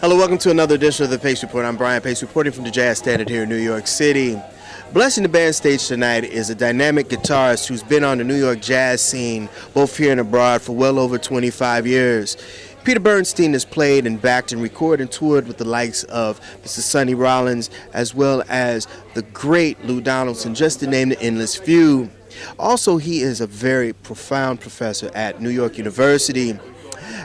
Hello, welcome to another edition of the Pace Report. I'm Brian Pace, reporting from the Jazz Standard here in New York City. Blessing the band stage tonight is a dynamic guitarist who's been on the New York jazz scene, both here and abroad, for well over 25 years. Peter Bernstein has played and backed and recorded and toured with the likes of Mr. Sonny Rollins, as well as the great Lou Donaldson, just to name the endless few. Also, he is a very profound professor at New York University.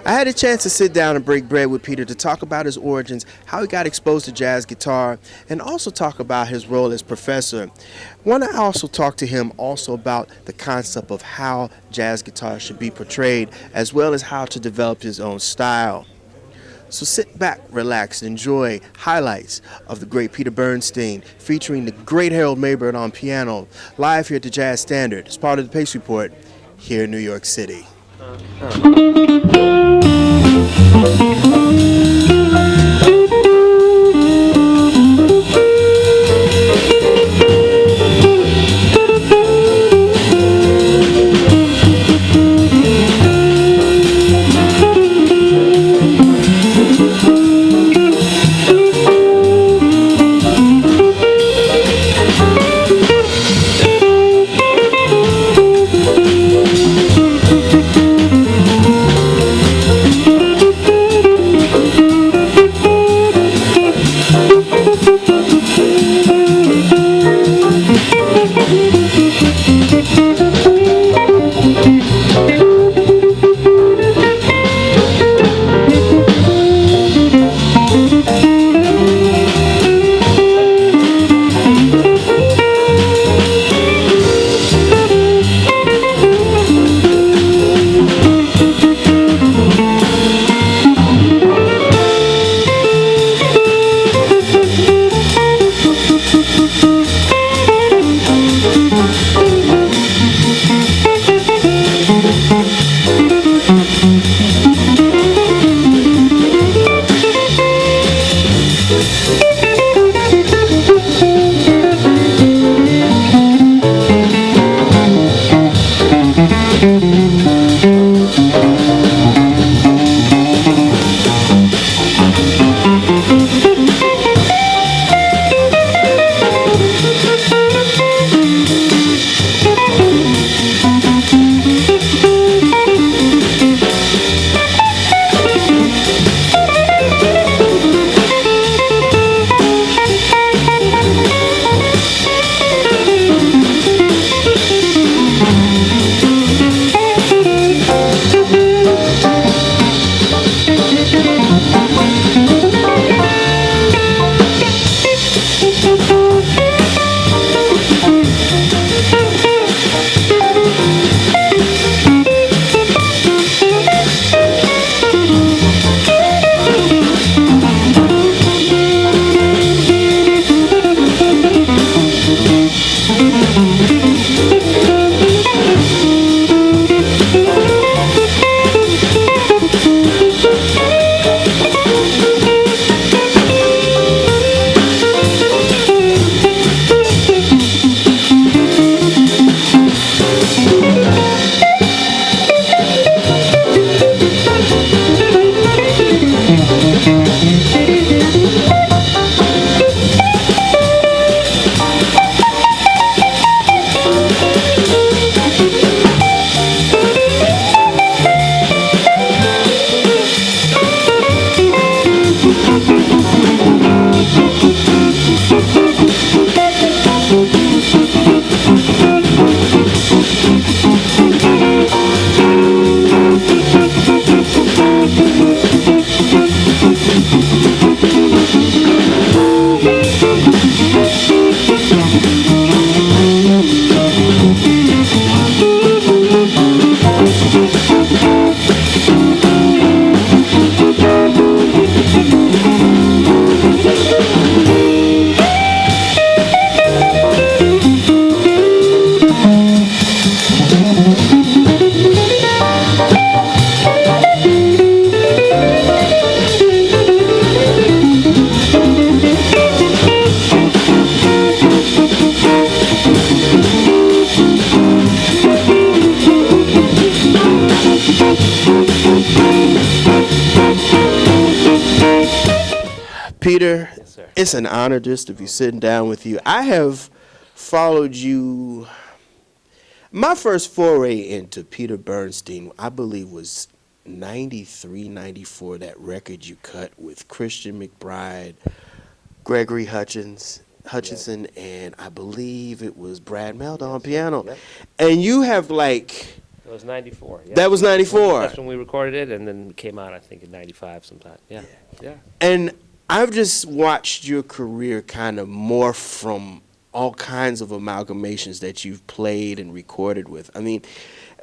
I had a chance to sit down and break bread with Peter to talk about his origins, how he got exposed to jazz guitar, and also talk about his role as professor. I want to also talk to him also about the concept of how jazz guitar should be portrayed, as well as how to develop his own style. So sit back, relax, and enjoy highlights of the great Peter Bernstein, featuring the great Harold Maybert on piano, live here at the Jazz Standard, as part of the Pace Report here in New York City. Peter, Yes, sir. it's an honor just to be sitting down with you. I have followed you. My first foray into Peter Bernstein, I believe, was 93, 94. That record you cut with Christian McBride, Gregory Hutchinson, and I believe it was Brad Melda on piano. Yep. And you have like, It was 94. Yeah. that was 94. That's when we recorded it, and then it came out, I think, in 95 sometime. Yeah. Yeah. And I've just watched your career kind of morph from all kinds of amalgamations that you've played and recorded with. I mean,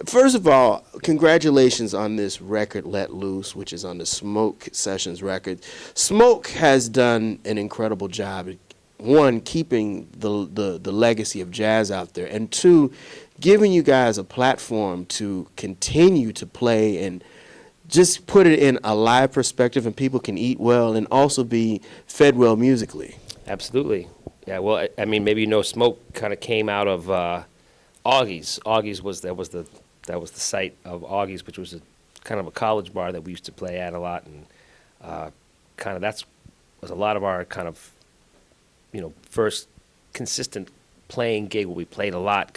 first of all, congratulations on this record, Let Loose, which is on the Smoke Sessions record. Smoke has done an incredible job, one, keeping the legacy of jazz out there, and two, giving you guys a platform to continue to play and just put it in a live perspective, and people can eat well and also be fed well musically. Absolutely. Yeah. Well, I mean, maybe Smoke kind of came out of Augie's. Augie's was the site of Augie's, which was kind of a college bar that we used to play at a lot, and kind of was a lot of our kind of first consistent playing gig where we played a lot,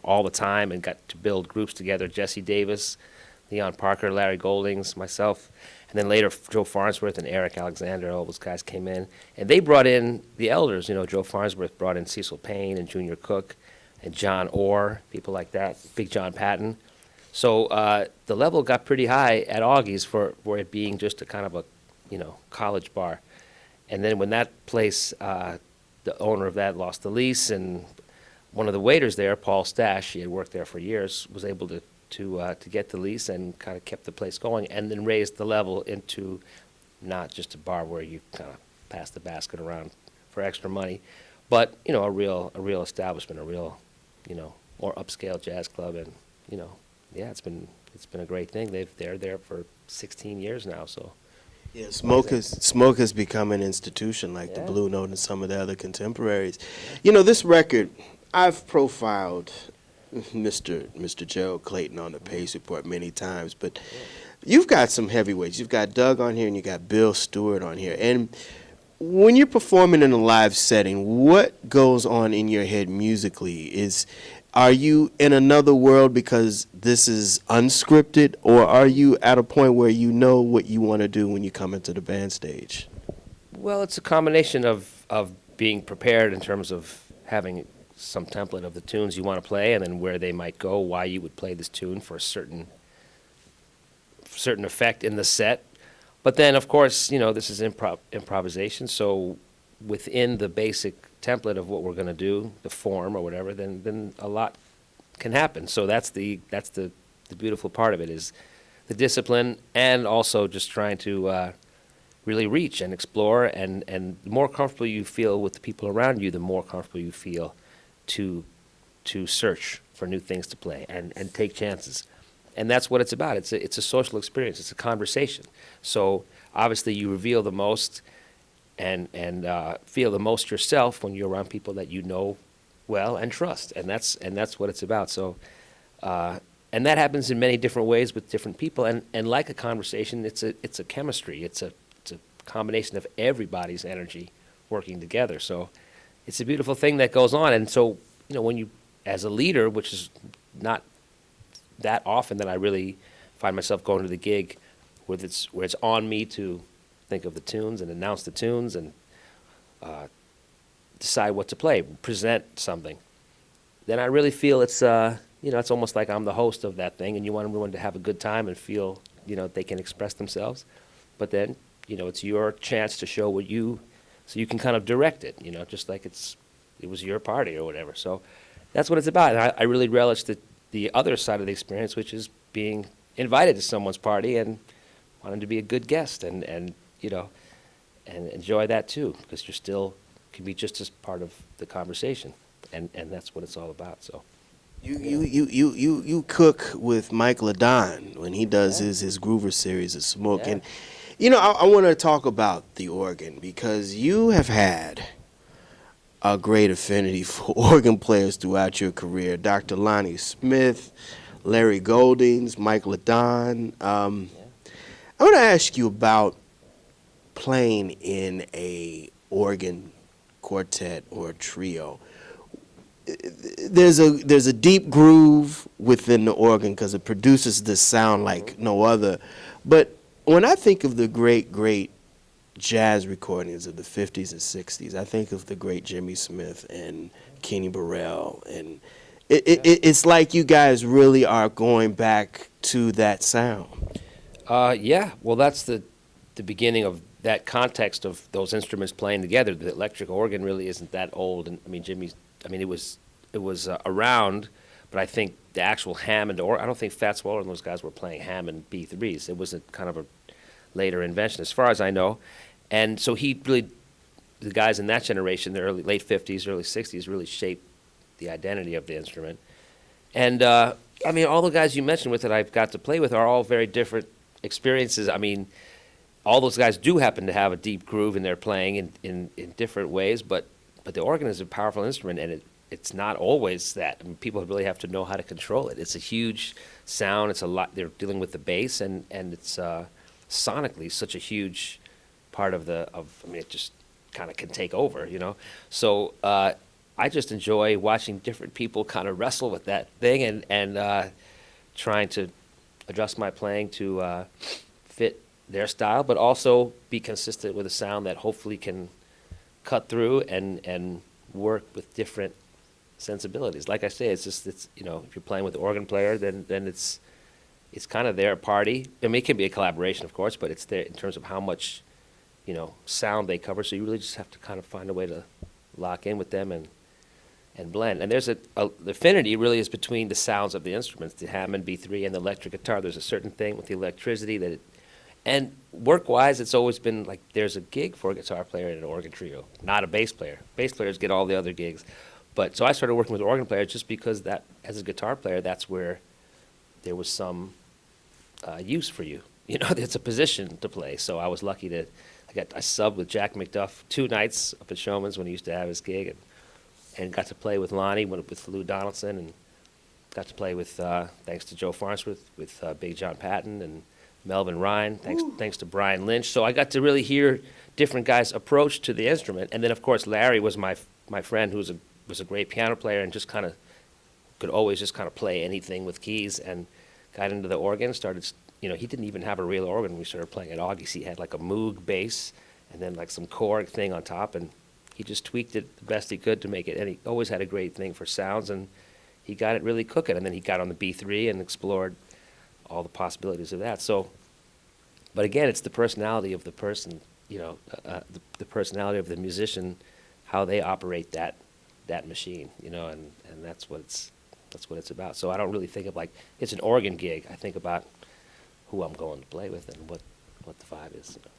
all the time, and got to build groups together. Jesse Davis, Leon Parker, Larry Goldings, myself, and then later Joe Farnsworth and Eric Alexander. All those guys came in, and they brought in the elders. Joe Farnsworth brought in Cecil Payne and Junior Cook and John Orr, people like that, Big John Patton. So the level got pretty high at Augie's for it being just a kind of a college bar. And then when that place, the owner of that lost the lease, and one of the waiters there, Paul Stash, he had worked there for years, was able to get the lease and kind of kept the place going, and then raised the level into not just a bar where you kind of pass the basket around for extra money, but a real establishment, a real more upscale jazz club, and yeah, it's been a great thing. They're there for 16 years now, so. Yeah, Smoke has become an institution like the Yeah. Blue Note and some of the other contemporaries. This record, I've profiled Mr. Gerald Clayton on the Pace Report many times, but you've got some heavyweights. You've got Doug on here and you got Bill Stewart on here. And when you're performing in a live setting, what goes on in your head musically? Are you in another world because this is unscripted, or are you at a point where you know what you want to do when you come into the band stage? Well, it's a combination of being prepared in terms of having some template of the tunes you want to play, and then where they might go, why you would play this tune for a certain effect in the set. But then, of course, this is improvisation, so within the basic template of what we're going to do, the form or whatever, then a lot can happen. So that's the beautiful part of it, is the discipline, and also just trying to really reach and explore, and the more comfortable you feel with the people around you, the more comfortable you feel to search for new things to play and take chances. And that's what it's about. It's a social experience. It's a conversation. So obviously you reveal the most and feel the most yourself when you're around people that you know well and trust. And that's what it's about. So and that happens in many different ways with different people. And like a conversation, it's a chemistry. It's a combination of everybody's energy working together. So it's a beautiful thing that goes on. And so, when you, as a leader, which is not that often that I really find myself going to the gig where it's on me to think of the tunes and announce the tunes and decide what to play, present something, then I really feel it's it's almost like I'm the host of that thing, and you want everyone to have a good time and feel they can express themselves. But then it's your chance to show so you can kind of direct it, just like it was your party or whatever. So that's what it's about. And I really relish the other side of the experience, which is being invited to someone's party and wanting to be a good guest and enjoy that too, because you still can be just as part of the conversation, and that's what it's all about. So you cook with Mike Ladon when he does his Groover series of Smoke. Yeah. And I want to talk about the organ, because you have had a great affinity for organ players throughout your career. Dr. Lonnie Smith, Larry Goldings, Mike Ladon. I want to ask you about playing in a organ quartet or a trio, there's a deep groove within the organ because it produces this sound like no other. But when I think of the great jazz recordings of the 50s and 60s, I think of the great Jimmy Smith and Kenny Burrell, and it's like you guys really are going back to that sound. Yeah, well, that's the beginning of that context of those instruments playing together. The electric organ really isn't that old, and I mean it was around, but I think the actual Hammond, or I don't think Fats Waller and those guys were playing Hammond B3s. It was a kind of a later invention, as far as I know, and so he really, the guys in that generation, the late 50s, early 60s, really shaped the identity of the instrument. And I mean, all the guys you mentioned with that I've got to play with are all very different experiences. I mean, all those guys do happen to have a deep groove in their playing in different ways, but the organ is a powerful instrument, and it's not always that. I mean, people really have to know how to control it. It's a huge sound. It's a lot. They're dealing with the bass, and it's sonically such a huge part of I mean, it just kind of can take over, you know. So I just enjoy watching different people kind of wrestle with that thing and trying to adjust my playing to fit their style, but also be consistent with a sound that hopefully can cut through and work with different sensibilities. Like I say, it's you know, if you're playing with an organ player, then it's kind of their party. I mean, it can be a collaboration, of course, but it's there in terms of how much, you know, sound they cover. So you really just have to kind of find a way to lock in with them and blend. And there's the affinity really is between the sounds of the instruments, the Hammond B3 and the electric guitar. There's a certain thing with the electricity that and work-wise, it's always been like there's a gig for a guitar player in an organ trio, not a bass player. Bass players get all the other gigs. But so I started working with organ players just because that, as a guitar player, that's where there was some use for you. You know, it's a position to play. So I was lucky to, I subbed with Jack McDuff 2 nights up at Showman's when he used to have his gig, and got to play with Lonnie, with Lou Donaldson, and got to play with, thanks to Joe Farnsworth, with Big John Patton and Melvin Ryan, thanks to Brian Lynch. So I got to really hear different guys' approach to the instrument. And then, of course, Larry was my friend who was a great piano player and just kind of could always just kind of play anything with keys, and got into the organ, started, you know, he didn't even have a real organ when we started playing at Augie's. He had like a Moog bass and then like some Korg thing on top, and he just tweaked it the best he could to make it, and he always had a great thing for sounds, and he got it really cooking. And then he got on the B3 and explored all the possibilities of that. So, but again, it's the personality of the person, you know, the personality of the musician, how they operate that machine, you know, and that's what it's about. So I don't really think of like it's an organ gig. I think about who I'm going to play with and what the vibe is. You know.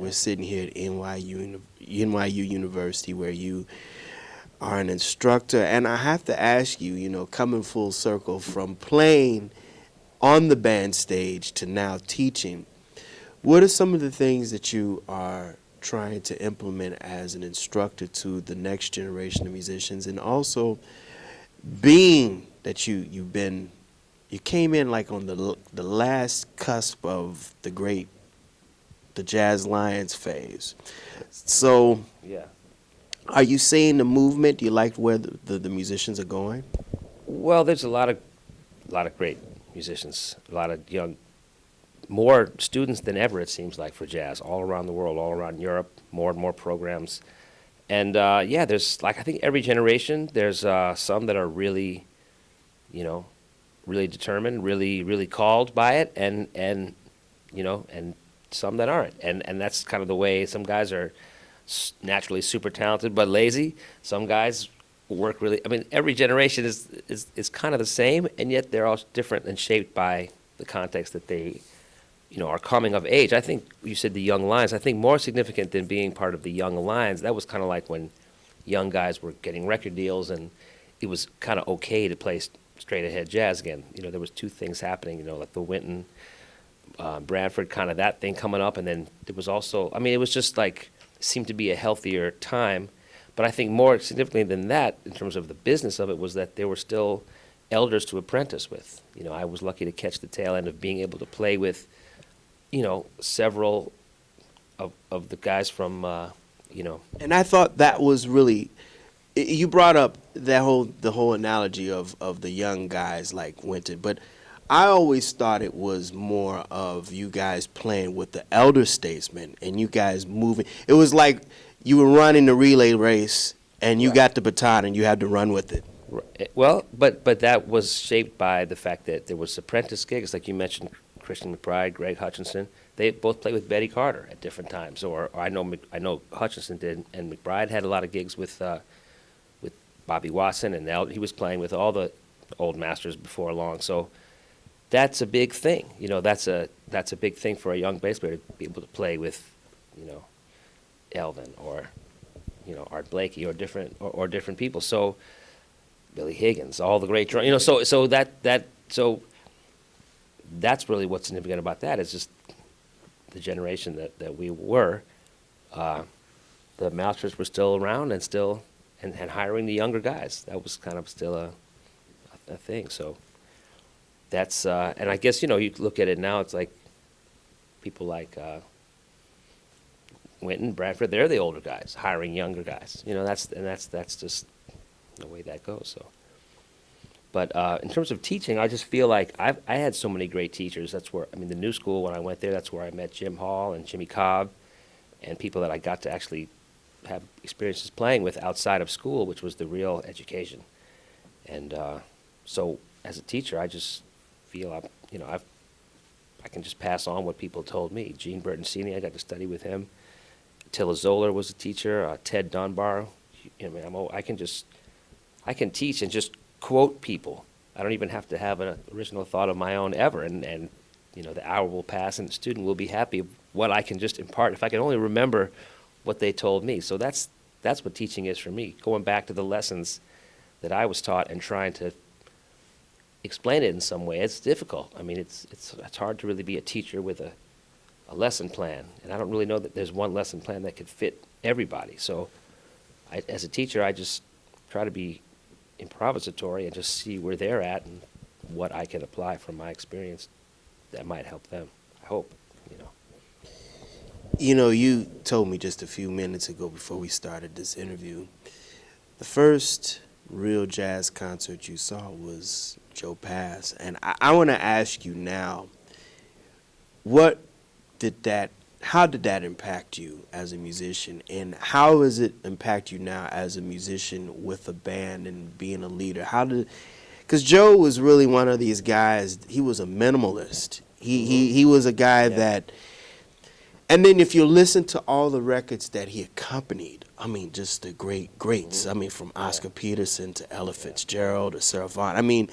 we're sitting here at NYU University, where you are an instructor, and I have to ask you, coming full circle from playing on the band stage to now teaching, what are some of the things that you are trying to implement as an instructor to the next generation of musicians, and also being that you came in like on the last cusp of the Jazz Lions phase. So, Yeah. are you seeing the movement? Do you like where the musicians are going? Well, there's a lot of great musicians, a lot of young, more students than ever, it seems like, for jazz, all around the world, all around Europe, more and more programs. And yeah, there's, like, I think every generation, there's some that are really, really determined, really, really called by it, and some that aren't. And that's kind of the way. Some guys are naturally super talented but lazy. Some guys work really. I mean, every generation is kind of the same, and yet they're all different and shaped by the context that they, are coming of age. I think you said the Young Lions. I think more significant than being part of the Young Lions, that was kind of like when young guys were getting record deals, and it was kind of okay to play straight ahead jazz again. There was two things happening. Like the Winton, Bradford, kind of that thing coming up, and then there was also. I mean, it was just like seemed to be a healthier time. But I think more significantly than that, in terms of the business of it, was that there were still elders to apprentice with. I was lucky to catch the tail end of being able to play with, several of the guys from, And I thought that was really, you brought up the whole analogy of the young guys like Winton, but I always thought it was more of you guys playing with the elder statesmen and you guys moving. It was like you were running the relay race and you got the baton and you had to run with it. Well, but that was shaped by the fact that there was apprentice gigs, like you mentioned, Christian McBride, Greg Hutchinson. They both played with Betty Carter at different times, or I know Hutchinson did, and McBride had a lot of gigs with Bobby Watson, and he was playing with all the old masters before long. So that's a big thing. That's a big thing for a young bass player to be able to play with, Elvin or, Art Blakey or different people. So Billy Higgins, all the great so that's really what's significant about that. It's just the generation that we were. The masters were still around and still and hiring the younger guys. That was kind of still a thing. So that's and I guess you look at it now. It's like people like Winton, Bradford. They're the older guys hiring younger guys. That's just the way that goes. So, but in terms of teaching, I just feel like I had so many great teachers. That's where the New School, when I went there, that's where I met Jim Hall and Jimmy Cobb, and people that I got to actually have experiences playing with outside of school, which was the real education. And so as a teacher, I just feel I can just pass on what people told me. Gene Bertoncini, I got to study with him. Attila Zoller was a teacher. Ted Dunbar. I can teach and just quote people. I don't even have to have an original thought of my own ever. And the hour will pass and the student will be happy of what I can just impart if I can only remember what they told me. So that's what teaching is for me, going back to the lessons that I was taught and trying to explain it in some way. It's difficult. It's hard to really be a teacher with a lesson plan, and I don't really know that there's one lesson plan that could fit everybody. So as a teacher, I just try to be improvisatory and just see where they're at and what I can apply from my experience that might help them, I hope. You told me just a few minutes ago before we started this interview, the first real jazz concert you saw was Joe Pass. And I want to ask you now, how did that impact you as a musician? And how does it impact you now as a musician with a band and being a leader? Because Joe was really one of these guys, he was a minimalist. He was a guy that, and then if you listen to all the records that he accompanied, just the greats. From Oscar Peterson to Ella Fitzgerald to Sarah Vaughan.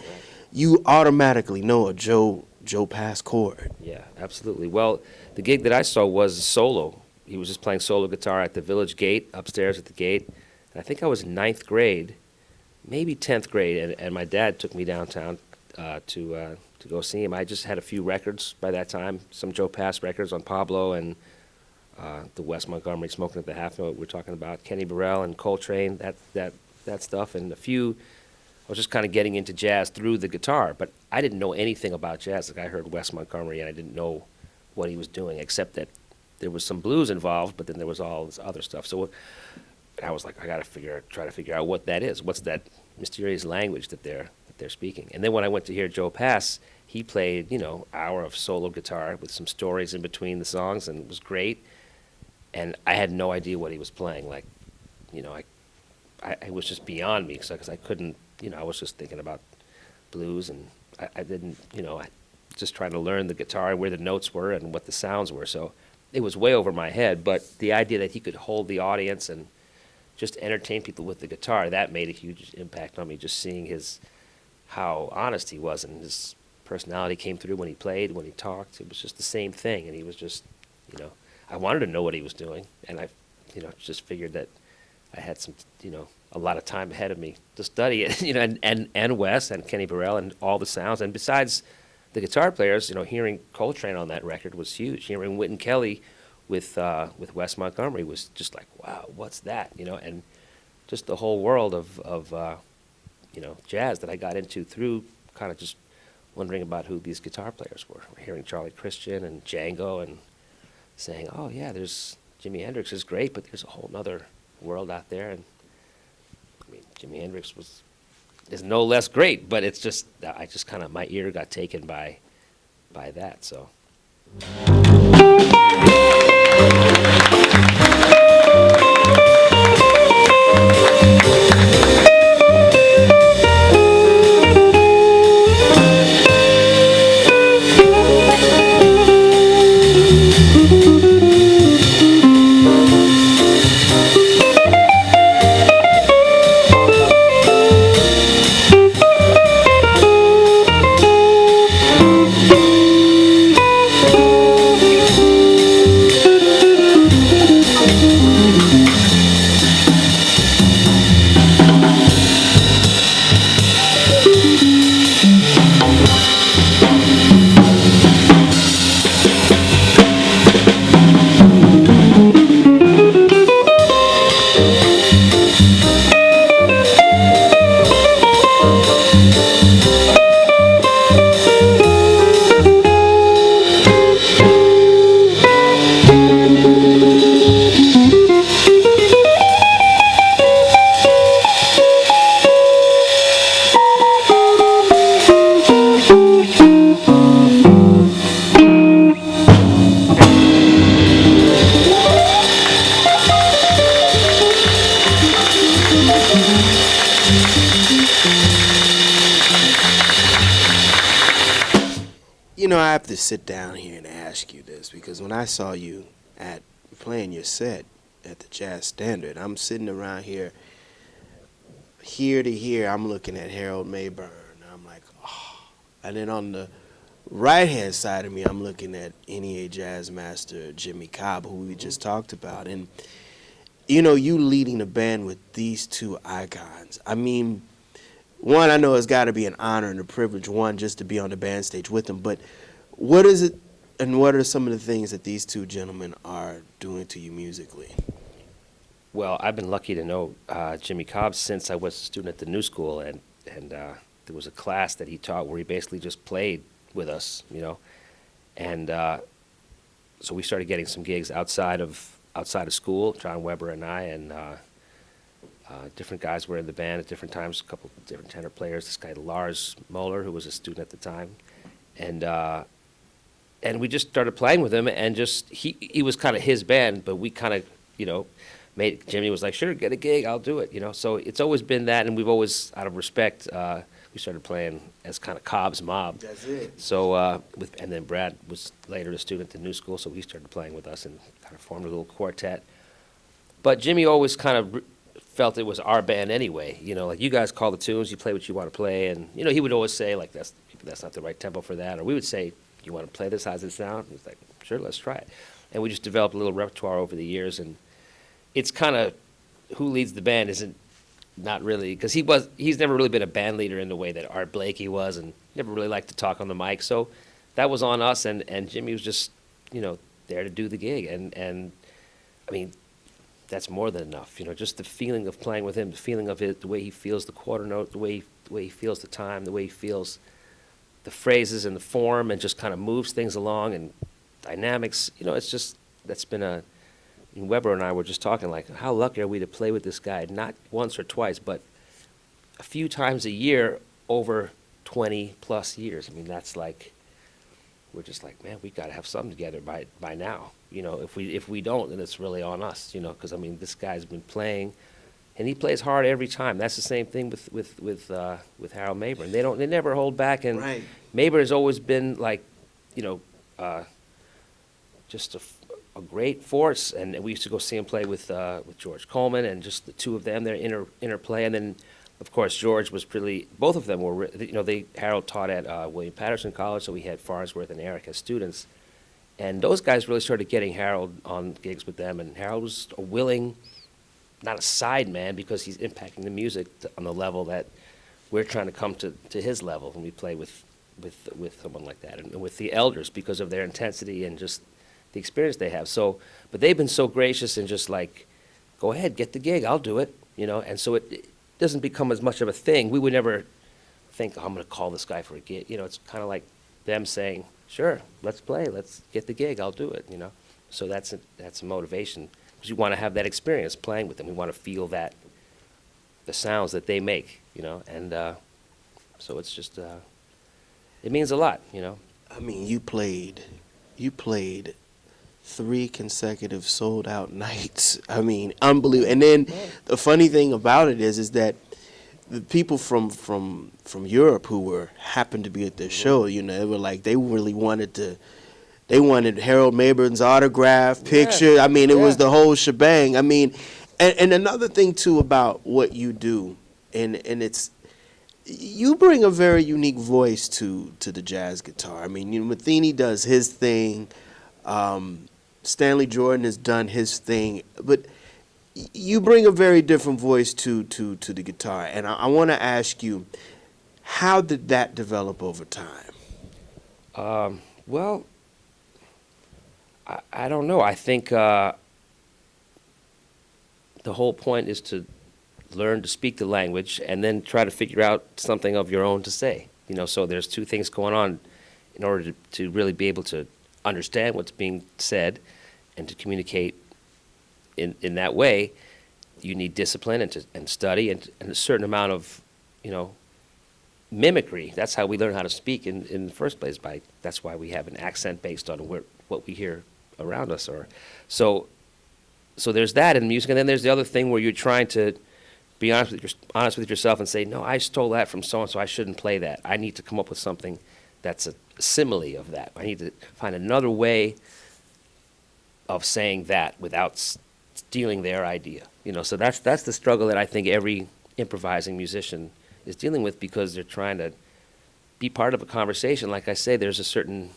You automatically know a Joe Pass chord. Yeah, absolutely. Well, the gig that I saw was a solo he was just playing solo guitar at the village gate, upstairs at the gate. And I think I was in ninth grade, maybe 10th grade, and my dad took me downtown to go see him. I just had a few records by that time, some Joe Pass records on Pablo and the Wes Montgomery, Smoking at the Half Note we're talking about, Kenny Burrell and Coltrane, that stuff, and a few. I was just kind of getting into jazz through the guitar, but I didn't know anything about jazz. Like I heard Wes Montgomery, and I didn't know what he was doing, except that there was some blues involved, but then there was all this other stuff. So I was like, I got to try to figure out what that is. What's that mysterious language that they're speaking? And then when I went to hear Joe Pass, he played, hour of solo guitar with some stories in between the songs, and it was great. And I had no idea what he was playing. Like, I was just beyond me because I couldn't, I was just thinking about blues, and I didn't, I just trying to learn the guitar and where the notes were and what the sounds were. So it was way over my head. But the idea that he could hold the audience and just entertain people with the guitar, that made a huge impact on me. Just seeing how honest he was, and his personality came through when he played, when he talked. It was just the same thing, and he was just, I wanted to know what he was doing, and I, just figured that I had some, a lot of time ahead of me to study it, and Wes and Kenny Burrell and all the sounds. And besides the guitar players, hearing Coltrane on that record was huge. Hearing Wynton Kelly with Wes Montgomery was just like, wow, what's that? And just the whole world of jazz that I got into through kind of just wondering about who these guitar players were. Hearing Charlie Christian and Django and saying, oh yeah, there's Jimi Hendrix is great, but there's a whole other world out there. And I mean, Jimi Hendrix is no less great, but it's just, I just kind of, my ear got taken by that, so. I have to sit down here and ask you this, because when I saw you playing your set at the Jazz Standard, I'm sitting around here to here, I'm looking at Harold Mayburn. I'm like, oh. And then on the right-hand side of me, I'm looking at NEA Jazz Master Jimmy Cobb, who we just talked about. And, you leading a band with these two icons. I mean, one, I know it's got to be an honor and a privilege, one, just to be on the band stage with them. But what is it, and what are some of the things that these two gentlemen are doing to you musically? Well, I've been lucky to know Jimmy Cobb since I was a student at the New School, and there was a class that he taught where he basically just played with us, and so we started getting some gigs outside of school. John Weber and I, and different guys were in the band at different times. A couple of different tenor players. This guy Lars Moeller, who was a student at the time, and we just started playing with him, and just he was kind of his band, but we kind of made Jimmy was like, sure, get a gig, I'll do it, So it's always been that, and we've always, out of respect, we started playing as kind of Cobb's mob. That's it. So and then Brad was later a student at the New School, so he started playing with us and kind of formed a little quartet. But Jimmy always kind of felt it was our band anyway. Like, you guys call the tunes, you play what you want to play, and he would always say like that's not the right tempo for that, or we would say, you want to play this, how's it sound? He's like, sure, let's try it. and we just developed a little repertoire over the years. And it's kind of who leads the band isn't not really, because he's never really been a band leader in the way that Art Blakey was, and never really liked to talk on the mic. So that was on us, and Jimmy was just, there to do the gig. And I mean, that's more than enough. Just the feeling of playing with him, the feeling of it, the way he feels the quarter note, the way he feels the time, the way he feels the phrases and the form, and just kind of moves things along, and dynamics. It's just, that's been Weber and I were just talking, like, how lucky are we to play with this guy, not once or twice, but a few times a year over 20 plus years. I mean, that's like, we're just like, man, we got to have something together by now. If we don't, then it's really on us, because I mean, this guy's been playing, and he plays hard every time. That's the same thing with Harold Mabern. They never hold back, and Right. Mabern has always been like, just a great force. And we used to go see him play with George Coleman, and just the two of them, their interplay. And then, of course, George was pretty. Both of them were. Harold taught at William Patterson College, so we had Farnsworth and Eric as students. And those guys really started getting Harold on gigs with them, and Harold was a willing, not a side man, because he's impacting the music on the level that we're trying to come to his level when we play with someone like that, and with the elders, because of their intensity and just the experience they have. So, but they've been so gracious and just like, go ahead, get the gig, I'll do it, And so it doesn't become as much of a thing. We would never think, I'm going to call this guy for a gig. It's kind of like them saying, sure, let's play, let's get the gig, I'll do it, So that's a motivation, because you want to have that experience playing with them. We want to feel the sounds that they make, And so it's just, it means a lot, I mean, you played 3 consecutive sold-out nights. I mean, unbelievable. And then the funny thing about it is that the people from Europe who happened to be at this show, they were like, they really wanted Harold Mabern's autograph, picture. I mean, it was the whole shebang. I mean, and another thing too about what you do, and it's, you bring a very unique voice to the jazz guitar. I mean, Matheny does his thing. Stanley Jordan has done his thing, but you bring a very different voice to the guitar. And I want to ask you, how did that develop over time? Well, I don't know. I think the whole point is to learn to speak the language and then try to figure out something of your own to say. So there's two things going on in order to really be able to understand what's being said and to communicate in that way. You need discipline and study and a certain amount of, mimicry. That's how we learn how to speak in the first place. That's why we have an accent based on what we hear around us. So there's that in music, and then there's the other thing where you're trying to be honest with yourself and say, no, I stole that from so-and-so, I shouldn't play that. I need to come up with something that's a simile of that. I need to find another way of saying that without stealing their idea. So that's the struggle that I think every improvising musician is dealing with, because they're trying to be part of a conversation. Like I say, there's a certain,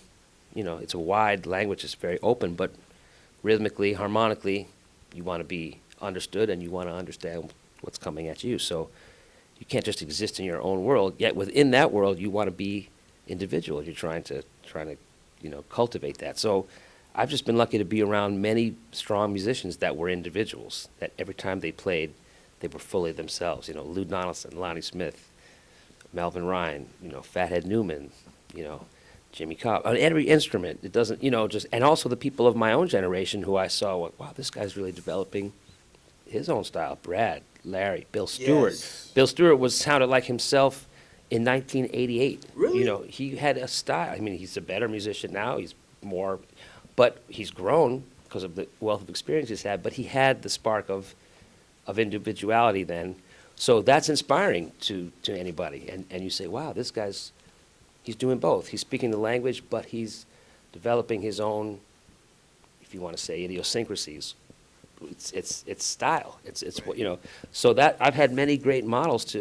it's a wide language, it's very open, but rhythmically, harmonically, you want to be understood and you want to understand what's coming at you. So you can't just exist in your own world, yet within that world you want to be individual. You're trying to cultivate that. So I've just been lucky to be around many strong musicians that were individuals, that every time they played, they were fully themselves. Lou Donaldson, Lonnie Smith, Melvin Ryan, Fathead Newman, Jimmy Cobb. On every instrument, it doesn't, and also the people of my own generation who I saw, wow, this guy's really developing his own style. Brad, Larry, Bill Stewart. Yes. Bill Stewart sounded like himself in 1988. Really? He had a style. I mean, he's a better musician now. He's more, but he's grown because of the wealth of experience he's had. But he had the spark of individuality then. So that's inspiring to anybody. And you say, wow, this guy's, he's doing both. He's speaking the language, but he's developing his own, if you want to say, idiosyncrasies. It's style. It's right. What. So that I've had many great models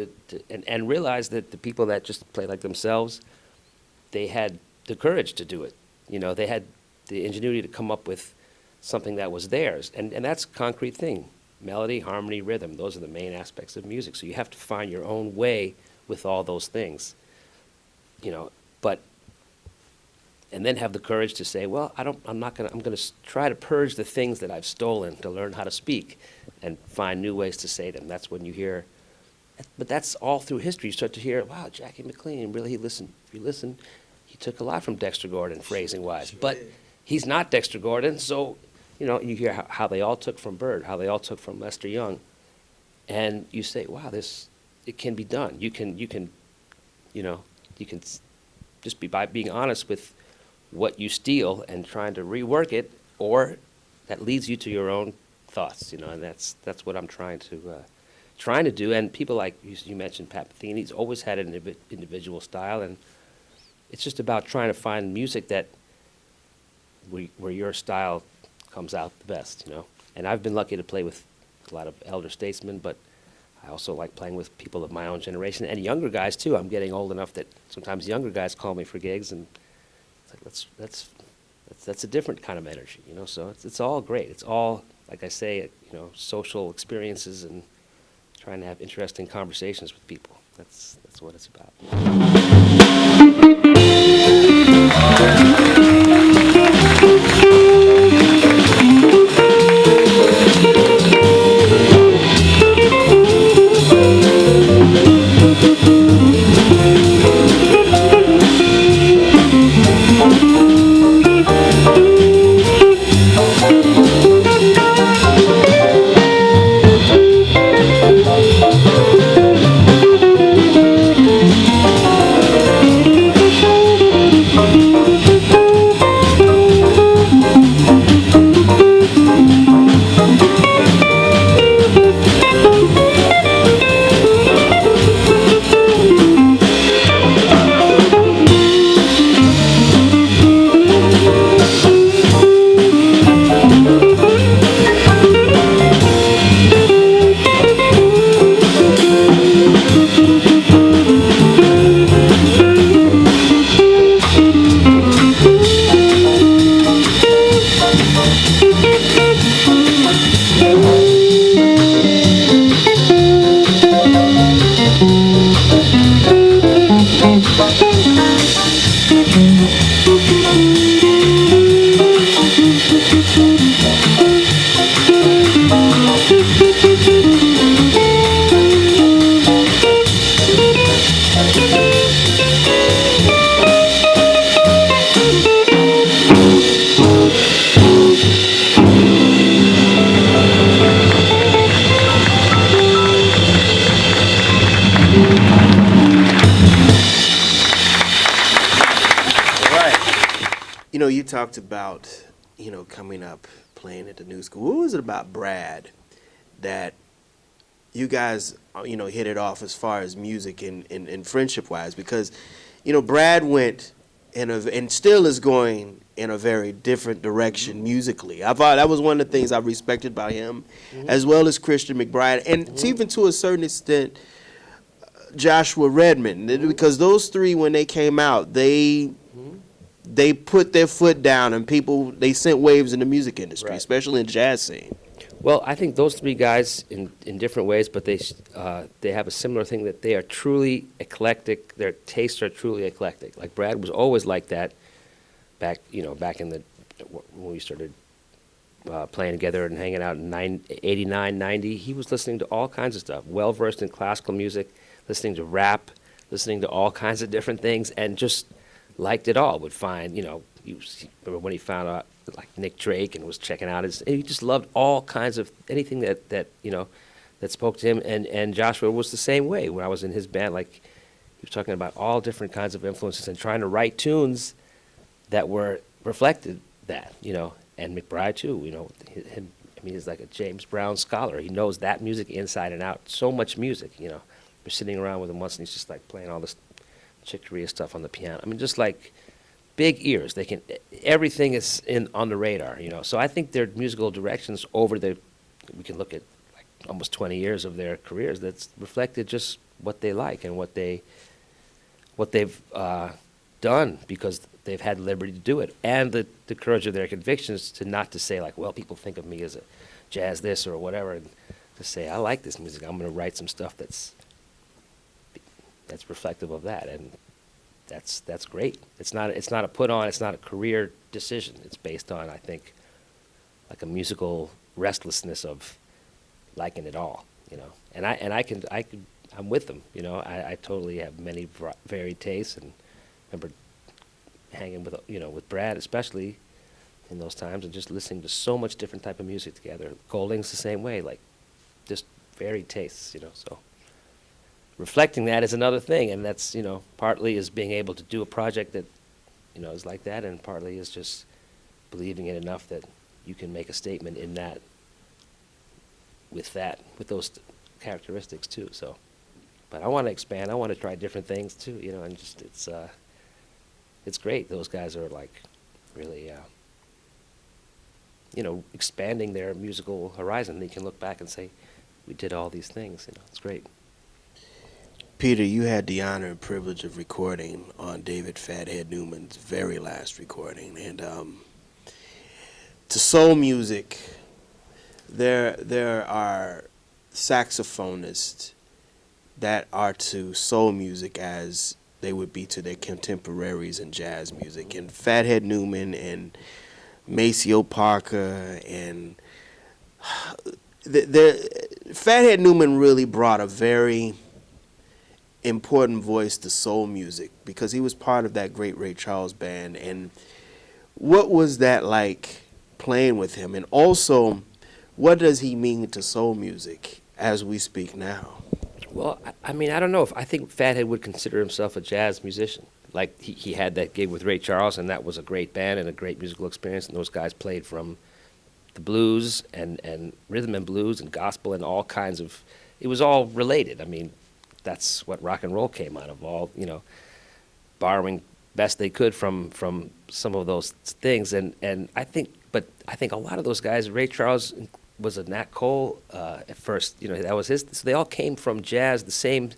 and realized that the people that just play like themselves, they had the courage to do it. They had the ingenuity to come up with something that was theirs. And that's a concrete thing. Melody, harmony, rhythm, those are the main aspects of music. So you have to find your own way with all those things, but, and then have the courage to say, well, I'm going to try to purge the things that I've stolen to learn how to speak and find new ways to say them. That's when you hear, but that's all through history. You start to hear, wow, Jackie McLean, really, if you listen, he took a lot from Dexter Gordon, phrasing-wise. But he's not Dexter Gordon, so, you hear how they all took from Bird, how they all took from Lester Young, and you say, wow, it can be done. You can just by being honest with what you steal and trying to rework it, or that leads you to your own thoughts, and that's what I'm trying to do. And people like you mentioned, Pat Metheny's always had an individual style, and it's just about trying to find music that where your style comes out the best, And I've been lucky to play with a lot of elder statesmen, but I also like playing with people of my own generation and younger guys too. I'm getting old enough that sometimes younger guys call me for gigs, and it's like that's a different kind of energy, So it's all great. It's all, like I say, social experiences and trying to have interesting conversations with people. That's what it's about. You talked about, coming up playing at the new school. What was it about Brad that you guys, hit it off as far as music and friendship-wise? Because, Brad went and still is going in a very different direction musically. I thought that was one of the things I respected about him, as well as Christian McBride, and even to a certain extent, Joshua Redman, because those three, when they came out, they put their foot down, and they sent waves in the music industry, right, especially in the jazz scene. Well, I think those three guys in different ways, but they have a similar thing, that they are truly eclectic. Their tastes are truly eclectic. Like Brad was always like that back in when we started playing together and hanging out in 89, 90. He was listening to all kinds of stuff, well-versed in classical music, listening to rap, listening to all kinds of different things, and just liked it all. Would find, remember when he found out like Nick Drake and was checking out he just loved all kinds of anything that spoke to him. And Joshua was the same way. When I was in his band, like he was talking about all different kinds of influences and trying to write tunes that were reflected that, and McBride too, he's like a James Brown scholar. He knows that music inside and out. So much music, We're sitting around with him once, and he's just like playing all this Chick Corea stuff on the piano. Just like big ears. Everything is on the radar, So I think their musical directions we can look at like almost 20 years of their careers, that's reflected just what they like and what they've done because they've had liberty to do it, and the courage of their convictions to not to say like, well, people think of me as a jazz this or whatever, and to say I like this music. I'm going to write some stuff that's reflective of that, and that's great. It's not a put on. It's not a career decision. It's based on, I think, like a musical restlessness of liking it all, you know. And I'm with them, you know. I totally have many varied tastes, and remember hanging with, you know, with Brad especially in those times, and just listening to so much different type of music together. Golding's the same way, like just varied tastes, you know. So reflecting that is another thing, and that's, you know, partly is being able to do a project that, you know, is like that, and partly is just believing it enough that you can make a statement in that, with those characteristics too. So, but I want to expand. I want to try different things too, you know, and just it's great. Those guys are like really, you know, expanding their musical horizon. They can look back and say, we did all these things. You know, it's great. Peter, you had the honor and privilege of recording on David Fathead Newman's very last recording, and to soul music, there are saxophonists that are to soul music as they would be to their contemporaries in jazz music, and Fathead Newman and Maceo Parker and Fathead Newman really brought a very important voice to soul music because he was part of that great Ray Charles band. And what was that like playing with him? And also, what does he mean to soul music as we speak now? Well, I mean, I don't know if I think Fathead would consider himself a jazz musician. Like he had that gig with Ray Charles, and that was a great band and a great musical experience. And those guys played from the blues and rhythm and blues and gospel and all kinds of. It was all related. I mean, that's what rock and roll came out of. All, you know, borrowing best they could from some of those things. And I think a lot of those guys, Ray Charles was a Nat Cole at first. You know, that was his. So they all came from jazz, the same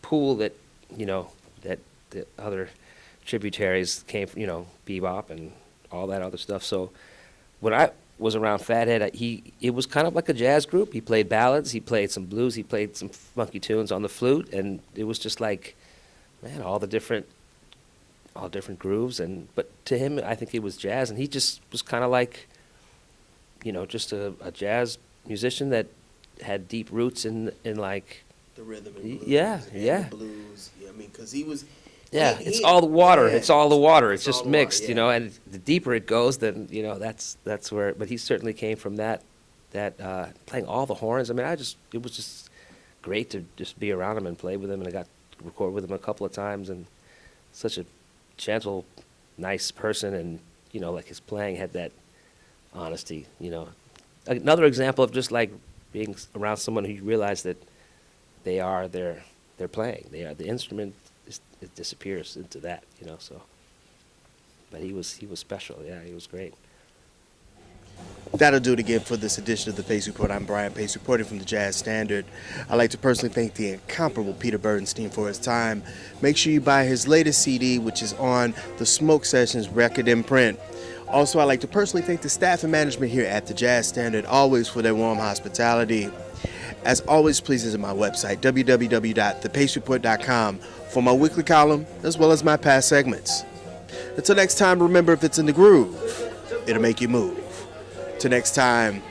pool that, you know, that the other tributaries came from, you know, bebop and all that other stuff. So when I was around Fathead, it was kind of like a jazz group. He played ballads, he played some blues, he played some funky tunes on the flute, and it was just like, man, all different grooves. And but to him, I think it was jazz, and he just was kind of like, you know, just a jazz musician that had deep roots in like The rhythm and blues. Yeah, and yeah. The blues. Yeah, I mean, because he was. Yeah, it's all the water. Yeah. It's all the water. It's It's all just the mixed, water, you know. And the deeper it goes, then, you know, that's where. But he certainly came from that playing all the horns. I mean, it was just great to just be around him and play with him, and I got to record with him a couple of times. And such a gentle, nice person, and, you know, like his playing had that honesty. You know, another example of just like being around someone who you realize that they're playing. They are the instrument. It disappears into that, you know. So, but he was special. Yeah, he was great. That'll do it again for this edition of the Pace Report. I'm Brian Pace, reporting from the Jazz Standard. I'd like to personally thank the incomparable Peter Bernstein for his time. Make sure you buy his latest CD, which is on the Smoke Sessions record imprint. Also, I'd like to personally thank the staff and management here at the Jazz Standard, always for their warm hospitality. As always, please visit my website, www.thepacereport.com, for my weekly column, as well as my past segments. Until next time, remember, if it's in the groove, it'll make you move. Till next time,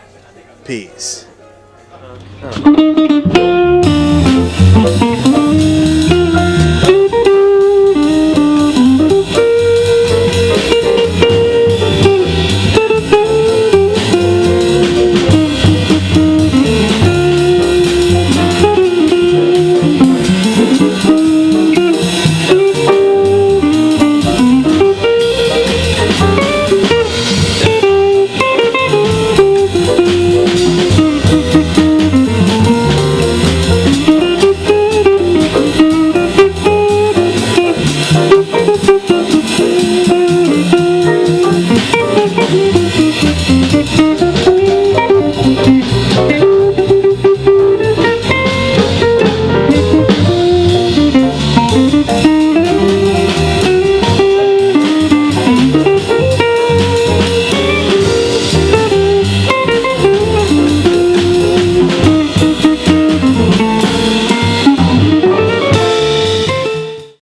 peace.